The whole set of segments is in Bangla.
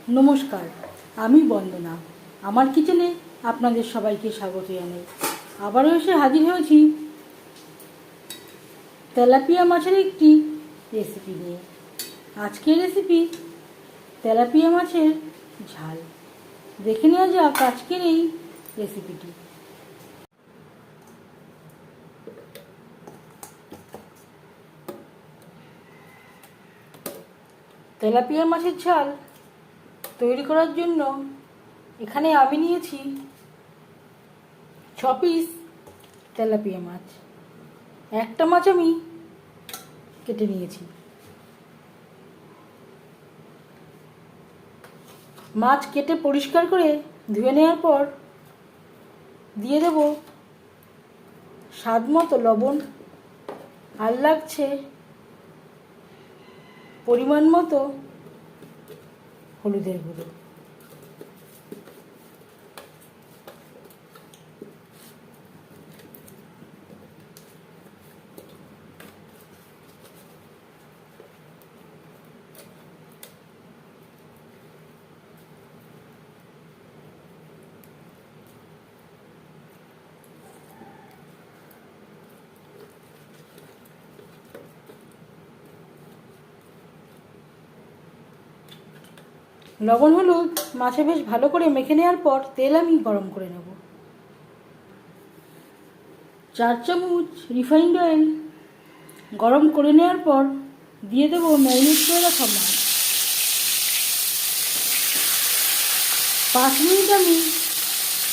নমস্কার, আমি বন্দনা। আমার কিচেনে আপনাদের সবাইকে স্বাগত জানাই। আবারও এসে হাজির হয়েছি তেলাপিয়া মাছের একটি রেসিপি নিয়ে। আজকের রেসিপি তেলাপিয়া মাছের ঝাল। দেখে নেওয়া যাক আজকের এই রেসিপিটি। তেলাপিয়া মাছের ঝাল তৈরি করার জন্য এখানে আমি নিয়েছি 6 পিস তেলাপিয়া মাছ। একটা মাছ আমি কেটে নিয়েছি। মাছ কেটে পরিষ্কার করে ধুয়ে নেওয়ার পর দিয়ে দেব স্বাদ মতো লবণ, আর লাগছে পরিমাণ মতো হলুদের গুঁড়ো। লবণ হলুদ মাছে বেশ ভালো করে মেখে নেওয়ার পর তেল আমি গরম করে নেব। 4 চামচ রিফাইন্ড অয়েল গরম করে নেওয়ার পর দিয়ে দেবো ম্যারিনেট করে রাখা মাছ। 5 মিনিট আমি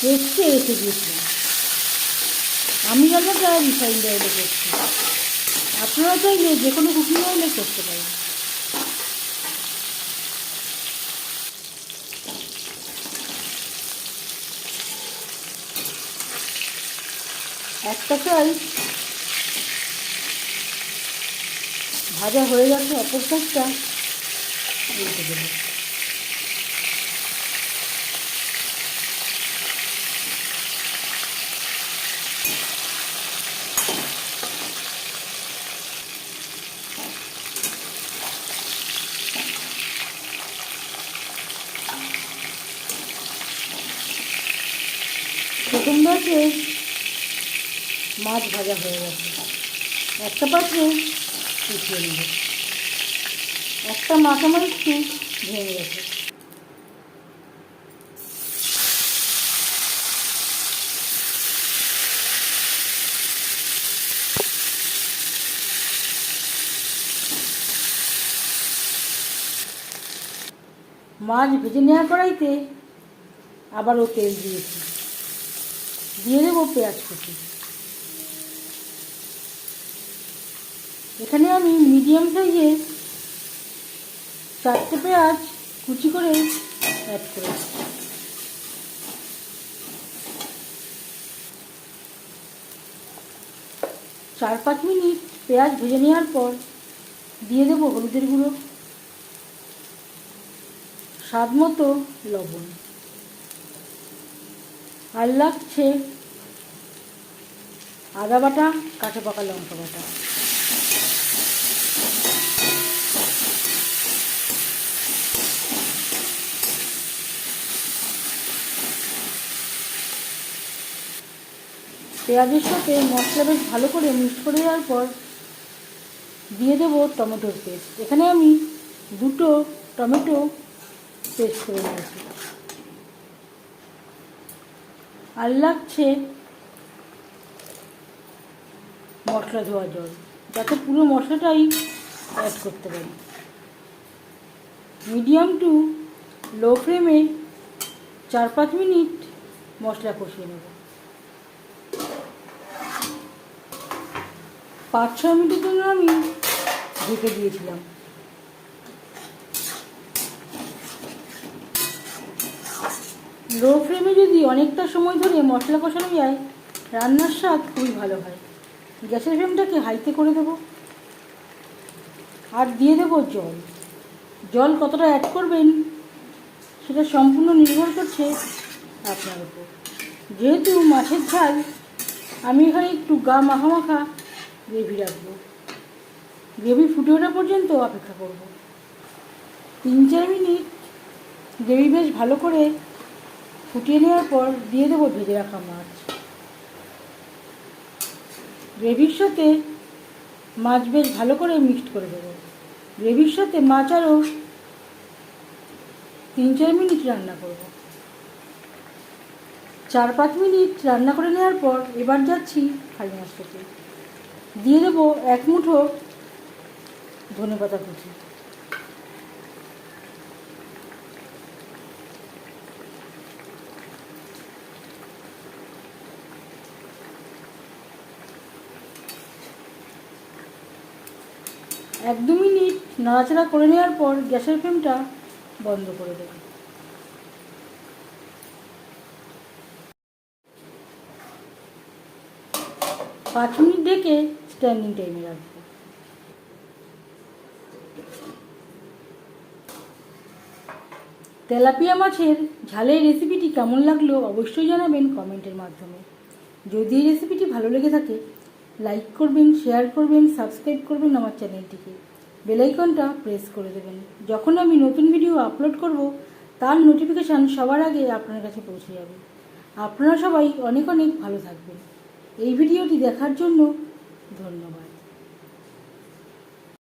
রেস্টে রেখে দিয়েছিলাম। আমি রান্নাটা রিফাইন্ড অয়েলে করছি, আপনারা চাইলে যে কোনো কুকিং অয়েলে করতে পারেন। একটা সাইড ভাজা হয়ে গেছে, অপর সাইডটা উল্টে দেবো। প্রথম ব্যাচে মাছ ভাজা হয়ে গেছে। একটা পাত্রে উঠিয়ে নেব। একটা মাছ আমার একটু ভেঙে গেছে। মাছ ভেজে নেওয়া কড়াইতে আবারও তেল দিয়েছি। দিয়ে দেবো পেঁয়াজ কুচি। এখানে আমি মিডিয়াম সাইজের 4টে পেঁয়াজ কুচি করে অ্যাড করেছি। চার 5 মিনিট পেঁয়াজ ভেজে নেওয়ার পর দিয়ে দেবো হলুদের গুঁড়ো, স্বাদ মতো লবণ, আর লাগছে আদা বাটা, কাঁচা পাকা লঙ্কা বাটা। পেঁয়াজের সাথে মশলা বেশ ভালো করে মিক্স করে দেওয়ার পর দিয়ে দেবো টমেটোর পেস্ট। এখানে আমি 2টো টমেটো পেস্ট করে নিয়েছি। আর লাগছে মশলা ধোয়া জল, যাতে পুরো মশলাটাই অ্যাড করতে পারি। মিডিয়াম টু লো ফ্লেমে 4-5 মিনিট মশলা কষিয়ে নেব। 5-6 মিনিটের জন্য আমি ঢেকে দিয়েছিলাম। লো ফ্লেমে যদি অনেকটা সময় ধরে মশলা কষানো যায়, রান্নার স্বাদ খুবই ভালো হয়। গ্যাসের ফ্লেমটাকে হাইতে করে দেব। আর দিয়ে দেবো জল। জল কতটা অ্যাড করবেন সেটা সম্পূর্ণ নির্ভর করছে আপনার উপর। যেহেতু মাছের ঝাল, আমি এখানে একটু গা মাখা মাখা গ্রেভি রাখবো। গ্রেভি ফুটে ওঠা পর্যন্ত অপেক্ষা করব। 3-4 মিনিট গ্রেভি বেশ ভালো করে ফুটিয়ে নেওয়ার পর দিয়ে দেবো ভেজে রাখা মাছ। গ্রেভির সাথে মাছ বেশ ভালো করে মিক্সড করে দেবো। গ্রেভির সাথে মাছ আরও 3-4 মিনিট রান্না করব। 4-5 মিনিট রান্না করে নেওয়ার পর এবার যাচ্ছি খালি মাছটাতে দিয়ে দেবো 1 মুঠো ধনেপাতা কুচি। এক দু মিনিট নাড়াচাড়া করে নেওয়ার পর গ্যাসের ফ্লেমটা বন্ধ করে দেব। পাঁচ মিনিট ঢেকে স্ট্যান্ডিং টাইমে রাখবো। তেলাপিয়া মাছের ঝালের রেসিপিটি কেমন লাগলো অবশ্যই জানাবেন কমেন্টের মাধ্যমে। যদি এই রেসিপিটি ভালো লেগে থাকে লাইক করবেন, শেয়ার করবেন, সাবস্ক্রাইব করবেন আমার চ্যানেলটিকে, বেল আইকনটা প্রেস করে দেবেন। যখন আমি নতুন ভিডিও আপলোড করব তার নোটিফিকেশান সবার আগে আপনার কাছে পৌঁছে যাবে। আপনারা সবাই অনেক অনেক ভালো থাকবেন। এই ভিডিওটি দেখার জন্য ধন্যবাদ।